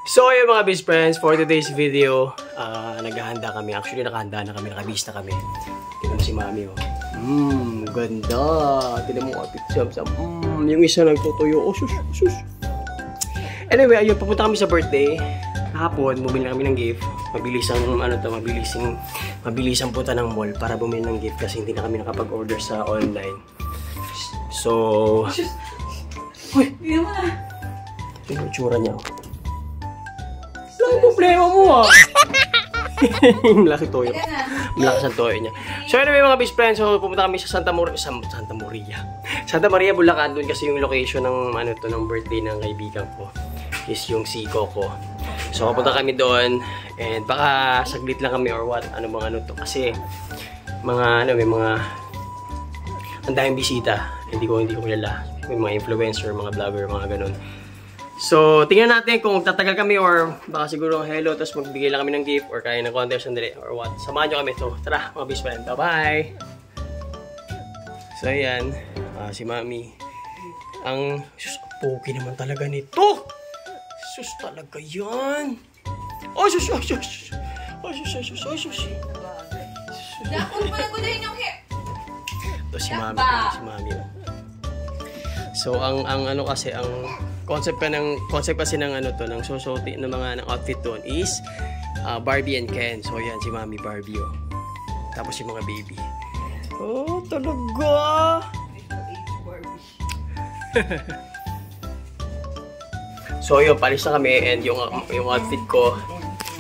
So ayun mga best friends, for today's video, naghahanda kami. Actually nakahanda na kami, nakabis na kami. Tignan mo si Mami oh. Ganda. Tignan mo kapit siyam-sam. Yung isa nagtutuyo. Oh sus, sus. Anyway, ayun, papunta kami sa birthday. Hapon, bumili kami ng gift. Mabilis ang punta ng mall para bumili ng gift kasi hindi na kami nakapag-order sa online. So, uy, hindi mo na. Ito yung tsura niya. Walang problema mo ah. Malaki toyo. Malakas ang toyo niya. So anyway mga best friends, so pumunta kami sa Santa Maria, Bulacan. Doon kasi yung location ng ng birthday ng kaibigan ko is yung si Coco. So pupunta kami doon and baka saglit lang kami or what, to kasi may mga ang daming bisita. Hindi ko kilala. May mga influencer, mga vlogger, mga ganun. So, tingnan natin kung tatagal kami or baka siguro hello, tapos magbigay lang kami ng gift or kaya ng contest sandali or what. Samahan nyo kami. So, tara mga best friend. Bye-bye! So, ayan. Si Mami. Ang, sus, pogi naman talaga nito! Sus, talaga yan! Oh, sus, oh, sus! Oh, sus, sus, oh, sus! Dakon pa na ko din yung hair! Ito si Mami. Si Mami. So, ang concept kasi ng ng susuotin ng mga outfit doon is Barbie and Ken. So yan si Mami Barbie oh. Tapos yung mga baby. Oh, talaga. So yun, palis na kami and yung outfit ko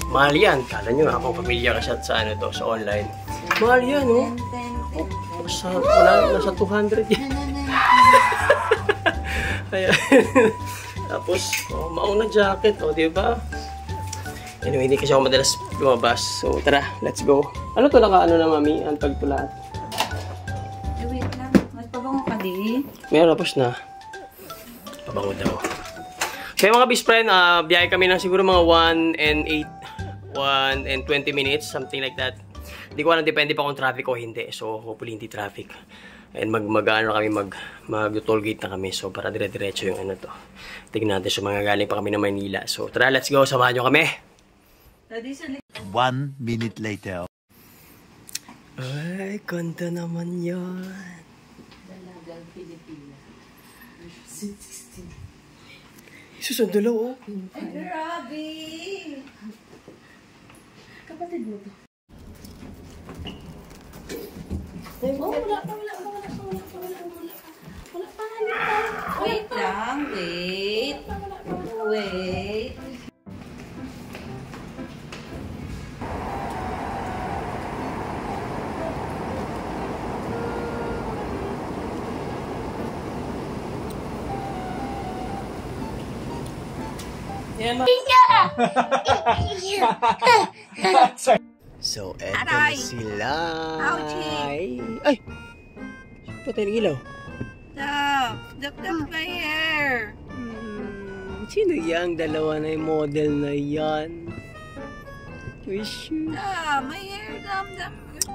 mahal yan. Kala nyo ako pamilya kasi sa sa online. Mahal yan oh. Nasa 200 yan. Ayan. Tapos, maong na jacket, diba? Anyway, hindi kasi ako madalas lumabas. So, tara, let's go. Ano to, na Mami? Ang pagpulat. Wait lang. Magpabango ka di? Meron, tapos na. Pabango daw. Kaya mga best friend, biyahe kami ng siguro mga 1 and 20 minutes, something like that. Hindi ko alam, depende pa kung traffic o hindi. So, hopefully hindi traffic. And mag-toll gate na kami. So, para dire-diretso yung to. Tignan natin. So, galing pa kami ng Maynila. So, tara, let's go. Samahan nyo kami. 1 minute later. Ay, ganda naman yan. Dalagang Pilipina. 16. Isus, ang dalaw, oh. Ay, grabe! Kapatid mo to. Oh, wala pa. Wait lang, wait. So, eto na sila. Ay! Patay ng ilaw. Stop my hair. Sino yang dalawa na yung model na yan? Stop my hair.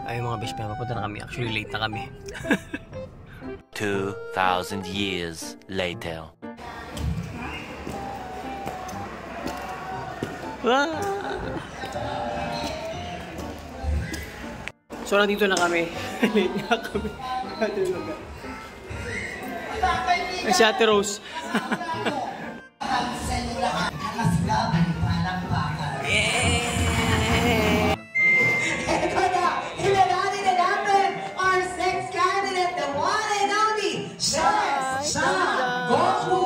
Ay mga best friend, papunta na kami. Actually, late na kami. 2,000 years later. So, nandito na kami. Late na kami. Ay, si Ate Rose. Ito na! Ilalani na natin our sex candidate, the one and only Sha Goku!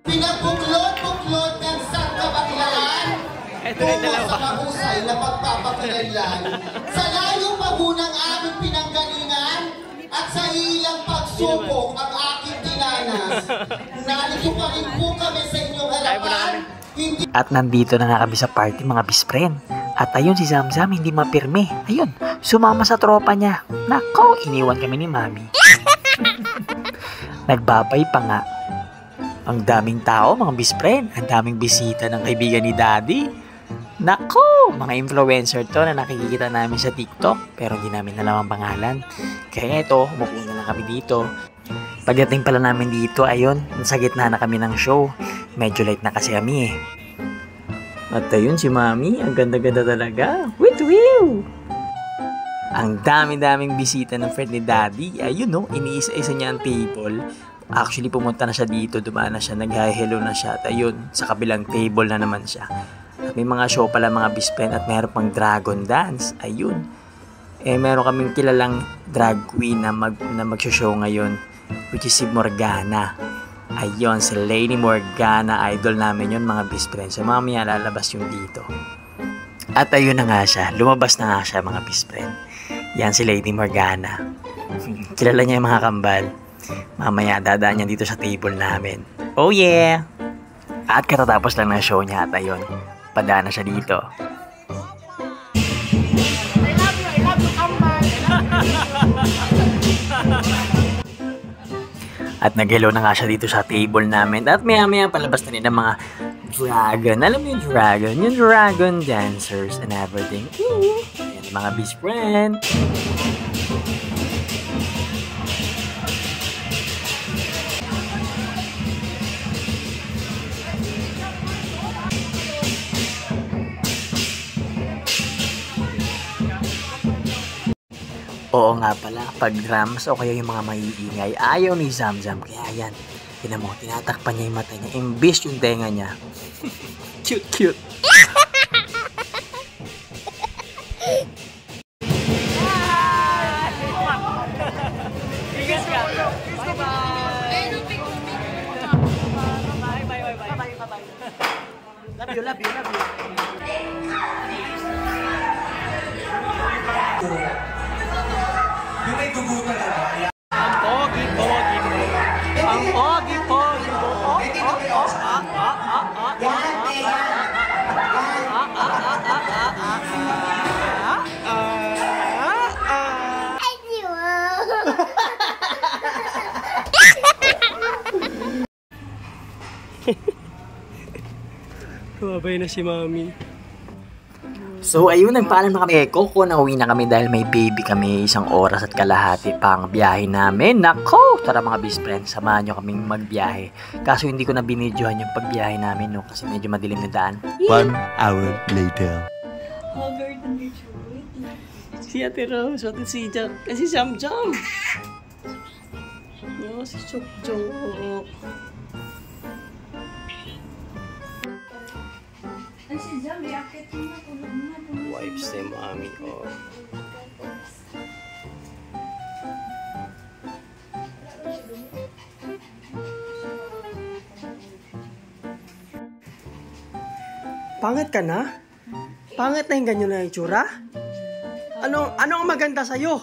Pinabuklod ng Sangkabatilan tungo sa mahusay na pagpapakilanlan. Sa layong pagunang aming pinanggalingan at sa ilang pagsubok ang aking dinanas. Nalito pa rin po kami sa inyong harapan. At nandito na nga kami sa party mga best friend. At ayun si Zamzam hindi mapirme. Ayun, sumama sa tropa niya. Nako, iniwan kami ni Mami. Nagbabay pa nga. Ang daming tao, mga bispren. Ang daming bisita ng kaibigan ni Daddy. Nako, mga influencer to na nakikita namin sa TikTok pero hindi namin alam ang pangalan. Kaya ito, umupo na lang kami dito. Pagdating pala namin dito, ayun, nasa gitna na kami ng show. Medyo late na kasi kami eh. At ayun si Mami, ang ganda-ganda talaga. Woo! Ang dami-daming bisita ng friend ni Daddy. Ayun no, iniisa-isa niya ang table. Actually, pumunta na siya dito, dumaan na siya, nag-hi-hello na siya. At ayun, sa kabilang table na naman siya. At may mga show pala mga bispren at meron pang dragon dance. Ayun. Meron kaming kilalang drag queen na mag-show ngayon, which is si Morgana. Ayun, si Lady Morgana, idol namin yun mga bispren. So mamaya lalabas yung dito. At ayun na nga siya, lumabas na nga siya mga bispren. Yan si Lady Morgana. Kilala niya yung mga kambal. Mamaya dadaan niya dito sa table namin. Oh yeah! At katatapos lang ng show niya at ayun, padaan na siya dito. At nag-hello na nga siya dito sa table namin. At maya-maya palabas na rin ng mga dragon. Alam mo yung dragon dancers and everything. Yan, mga best friend. Oo nga pala, pag drums o kaya yung mga maiingay, ayaw ni Zamzam. Kaya yan, tinan mo, tinatakpan niya yung mata niya, imbis yung tenga niya. Cute. Love you. Yung may dugo talaga. Ang pogi-pogi mo. Ang pogi-pogi mo. Mabay na si Mami. So ayun, nagpaalam na kami. Koko, nauwi na kami dahil may baby kami. 1 oras at kalahati pang biyahe namin. Nako! Tara mga best friends, samahan nyo kaming magbiyahe. Kaso hindi ko na binidyohan yung pagbiyahe namin, no? Kasi medyo madilim na daan. 1 hour later. Si Ate Rose, at si Jack, kasi Jam. No, si Chok. Ay, si Jam, reakit mo na, tulog na. Wipes na yung Mami ko. Pangit ka na? Pangit na yung ganyan na itsura? Ano ang maganda sa'yo?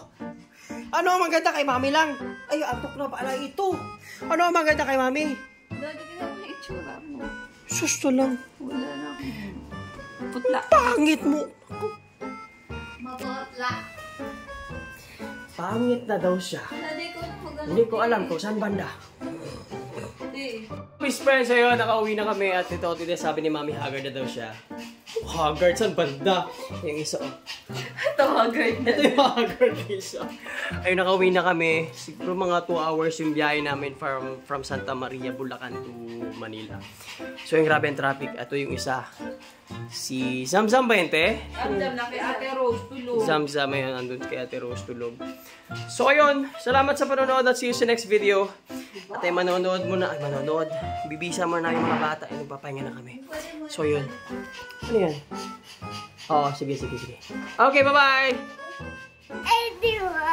Ano ang maganda kay Mami lang? Ay, antok na pala ito. Ano ang maganda kay Mami? Dati ka na itsura mo. Susto lang. Wala na ako. Putla. Pangit mo. Maputla. Pangit na daw siya. Hindi ko na magano. Hindi ko alam kung saan banda. Miss friends, ayun, nakauwi na kami at ito, sabi ni Mami, haggard na daw siya. Haggard? Saan banda? Yung isa, oh. Ito, haggard na. Ito yung haggard na isa. Ayun, nakauwi na kami. Siguro mga 2 hours yung biyahe namin from Santa Maria, Bulacan to Manila. So, yung grabe ang traffic. Ito yung isa. Si Zamzam ba yun, te? Zamzam na kay Ate Rose, tulog. Zamzam, ayun, andun kay Ate Rose, tulog. So, ayun, salamat sa panonood at see you sa next video. At ay manonood muna, bibisa mo na yung mga bata, ay nagpapahinga na kami. So, yun. Ano yan? Oo, sige. Okay, bye-bye! Ay, di ba?